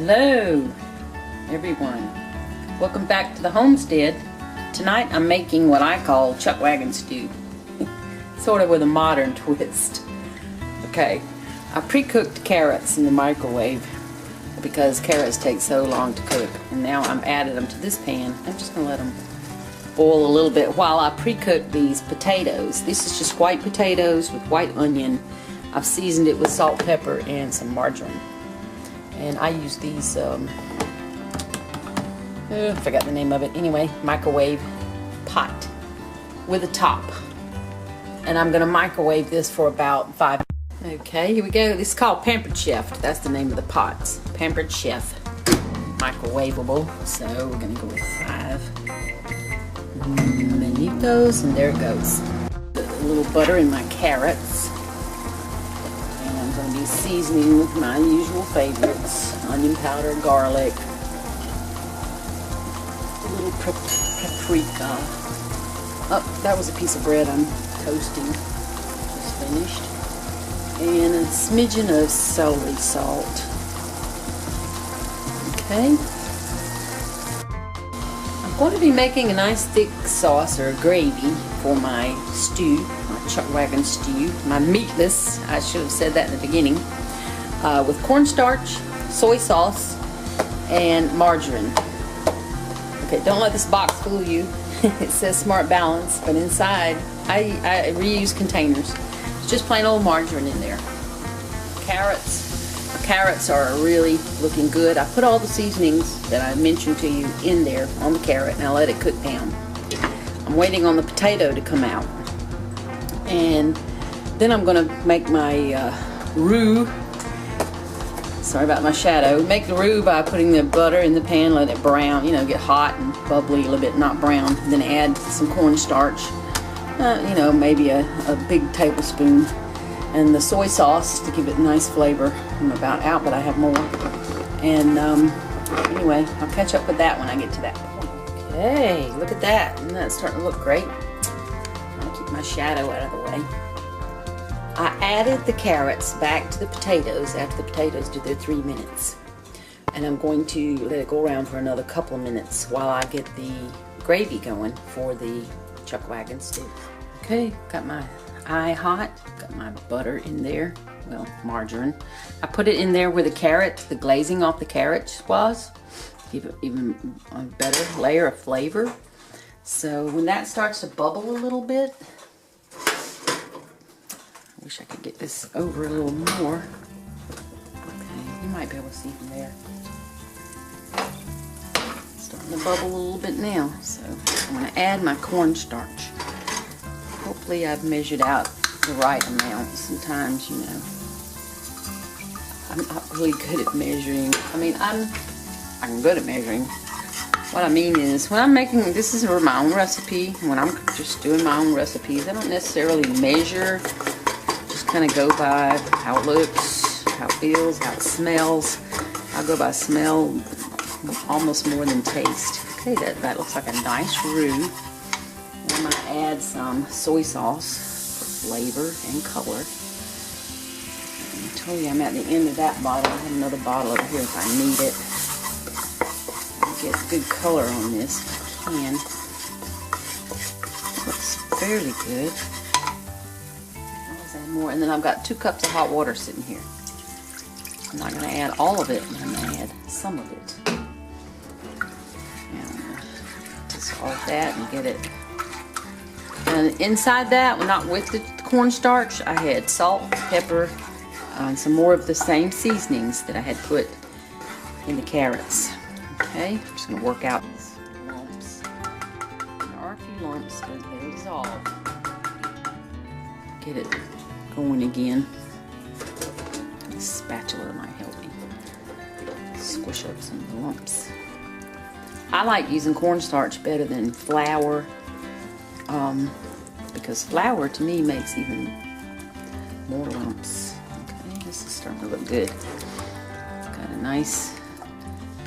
Hello everyone, welcome back to the homestead. Tonight I'm making what I call Chuckwagon stew, sort of with a modern twist. Okay, I pre-cooked carrots in the microwave because carrots take so long to cook, and now I'm adding them to this pan. I'm just going to let them boil a little bit while I pre-cook these potatoes. This is just white potatoes with white onion. I've seasoned it with salt, pepper, and some margarine. And I use these, I forgot the name of it. Anyway, microwave pot with a top. And I'm going to microwave this for about 5 minutes. Okay, here we go. This is called Pampered Chef. That's the name of the pots. Pampered Chef. Microwavable. So we're going to go with 5 minutos. And there it goes. Put a little butter in my carrots. I'm going to be seasoning with my usual favorites, onion powder, garlic, a little paprika. Oh, that was a piece of bread I'm toasting, just finished, and a smidgen of celery salt. Okay. I'm going to be making a nice thick sauce or gravy for my stew. Chuckwagon stew, my meatless, I should have said that in the beginning, with cornstarch, soy sauce, and margarine. Okay, don't let this box fool you. It says Smart Balance, but inside I reuse containers. It's just plain old margarine in there. Carrots are really looking good. I put all the seasonings that I mentioned to you in there on the carrot, and I let it cook down. I'm waiting on the potato to come out. And then I'm going to make my roux. Sorry about my shadow. Make the roux by putting the butter in the pan, let it brown, you know, get hot and bubbly a little bit, not brown. Then add some cornstarch, you know, maybe a big tablespoon. And the soy sauce to give it a nice flavor. I'm about out, but I have more. And anyway, I'll catch up with that when I get to that point. Okay, look at that. Isn't that starting to look great? My shadow out of the way. I added the carrots back to the potatoes after the potatoes do their 3 minutes, and I'm going to let it go around for another couple of minutes while I get the gravy going for the Chuckwagon stew. Okay, got my eye hot, got my butter in there, well, margarine. I put it in there where the glazing off the carrot was, give it even a better layer of flavor. So when that starts to bubble a little bit, I wish I could get this over a little more. Okay, you might be able to see from there. It's starting to bubble a little bit now, so I'm going to add my cornstarch. Hopefully I've measured out the right amount. Sometimes, you know, I'm not really good at measuring. I mean, I'm good at measuring. What I mean is, when I'm making, this is my own recipe, when I'm just doing my own recipes, I don't necessarily measure, just kind of go by how it looks, how it feels, how it smells. I'll go by smell almost more than taste. Okay, that looks like a nice roux. I'm going to add some soy sauce for flavor and color. I told you I'm at the end of that bottle. I have another bottle over here if I need it. Get good color on this if I can. Looks fairly good. I'll add more, and then I've got 2 cups of hot water sitting here. I'm not going to add all of it. I'm going to add some of it. And dissolve that and get it. And inside that, not with the cornstarch, I had salt, pepper, and some more of the same seasonings that I had put in the carrots. Okay, I'm just going to work out these lumps. There are a few lumps, but they'll dissolve. Get it going again. This spatula might help me squish up some of the lumps. I like using cornstarch better than flour, because flour to me makes even more lumps. Okay, this is starting to look good. Got a nice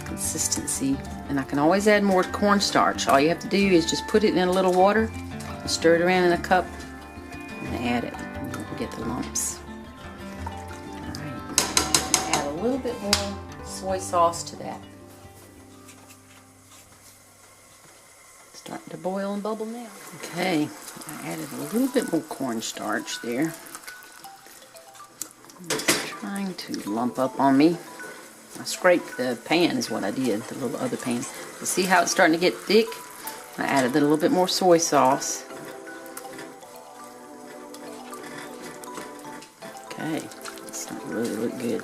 consistency, and I can always add more cornstarch. All you have to do is just put it in a little water and stir it around in a cup and add it, and you'll get the lumps. Alright, add a little bit more soy sauce to that. Starting to boil and bubble now. Okay, I added a little bit more cornstarch there. It's trying to lump up on me. I scraped the pan is what I did, the little other pan. You see how it's starting to get thick? I added a little bit more soy sauce. Okay, it's starting to really look good.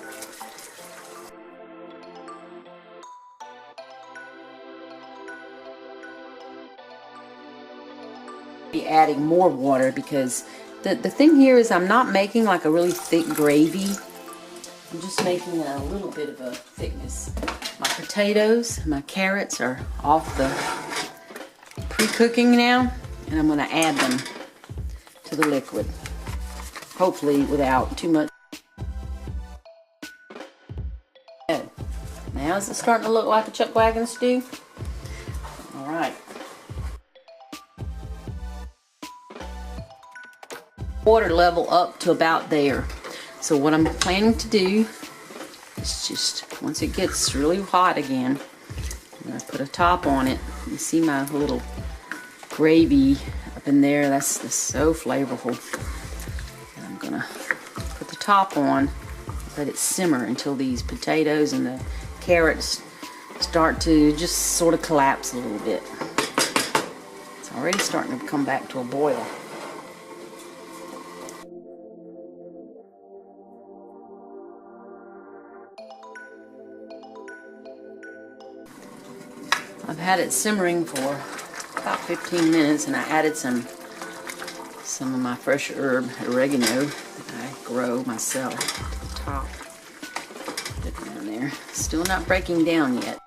Be adding more water because the thing here is I'm not making like a really thick gravy. I'm just making a little bit of a thickness. My potatoes, my carrots are off the pre-cooking now, and I'm going to add them to the liquid. Hopefully without too much. Now is it starting to look like a Chuckwagon stew? All right. Water level up to about there. So what I'm planning to do is just, once it gets really hot again, I'm going to put a top on it. You see my little gravy up in there? That's so flavorful. And I'm going to put the top on, let it simmer until these potatoes and the carrots start to just sort of collapse a little bit. It's already starting to come back to a boil. I've had it simmering for about 15 minutes, and I added some of my fresh herb oregano that I grow myself to the top. Put it down there. Still not breaking down yet.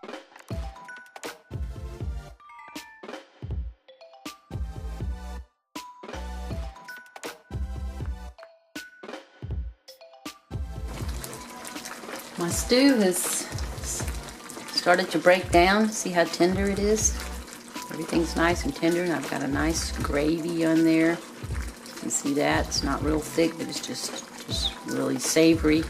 My stew has started to break down. See how tender it is? Everything's nice and tender, and I've got a nice gravy on there. You can see that. It's not real thick, but it's just really savory.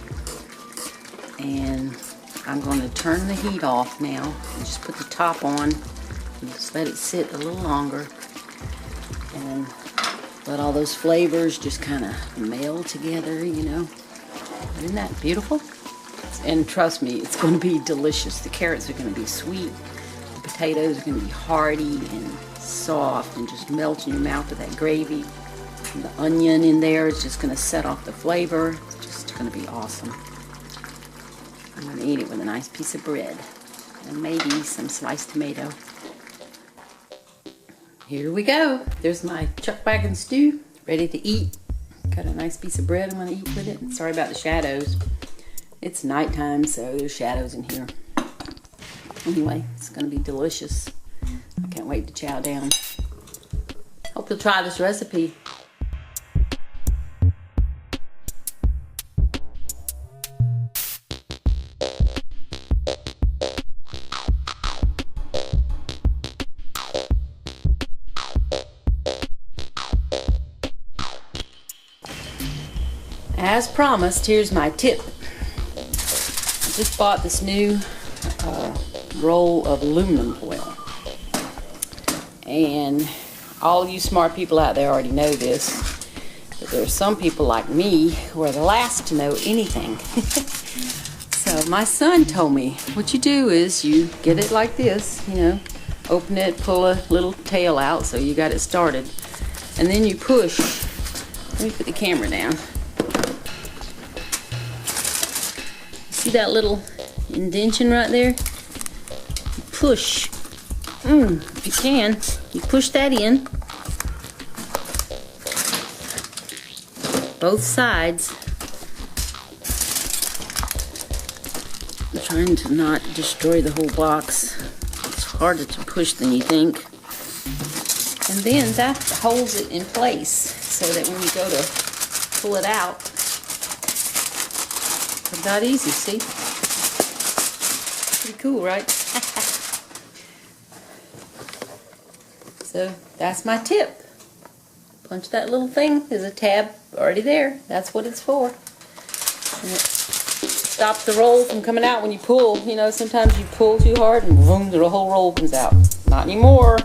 And I'm going to turn the heat off now and just put the top on and just let it sit a little longer and let all those flavors just kind of meld together, you know. Isn't that beautiful? And trust me, it's going to be delicious. The carrots are going to be sweet. The potatoes are going to be hearty and soft and just melt in your mouth with that gravy. And the onion in there is just going to set off the flavor. It's just going to be awesome. I'm going to eat it with a nice piece of bread and maybe some sliced tomato. Here we go. There's my Chuckwagon stew, ready to eat. Got a nice piece of bread I'm going to eat with it. Sorry about the shadows. It's nighttime, so there's shadows in here. Anyway, it's going to be delicious. I can't wait to chow down. Hope you'll try this recipe. As promised, here's my tip. I just bought this new roll of aluminum foil, and all you smart people out there already know this, but there are some people like me who are the last to know anything. So my son told me, what you do is you get it like this, you know, open it, pull a little tail out so you got it started, and then you push. Let me put the camera down. See that little indentation right there? You push. If you can, you push that in. Both sides. I'm trying to not destroy the whole box. It's harder to push than you think. And then that holds it in place so that when you go to pull it out, it's about easy, see? Pretty cool, right? So that's my tip. Punch that little thing. There's a tab already there. That's what it's for. And it stop the roll from coming out when you pull. You know, sometimes you pull too hard and boom, the whole roll comes out. Not anymore.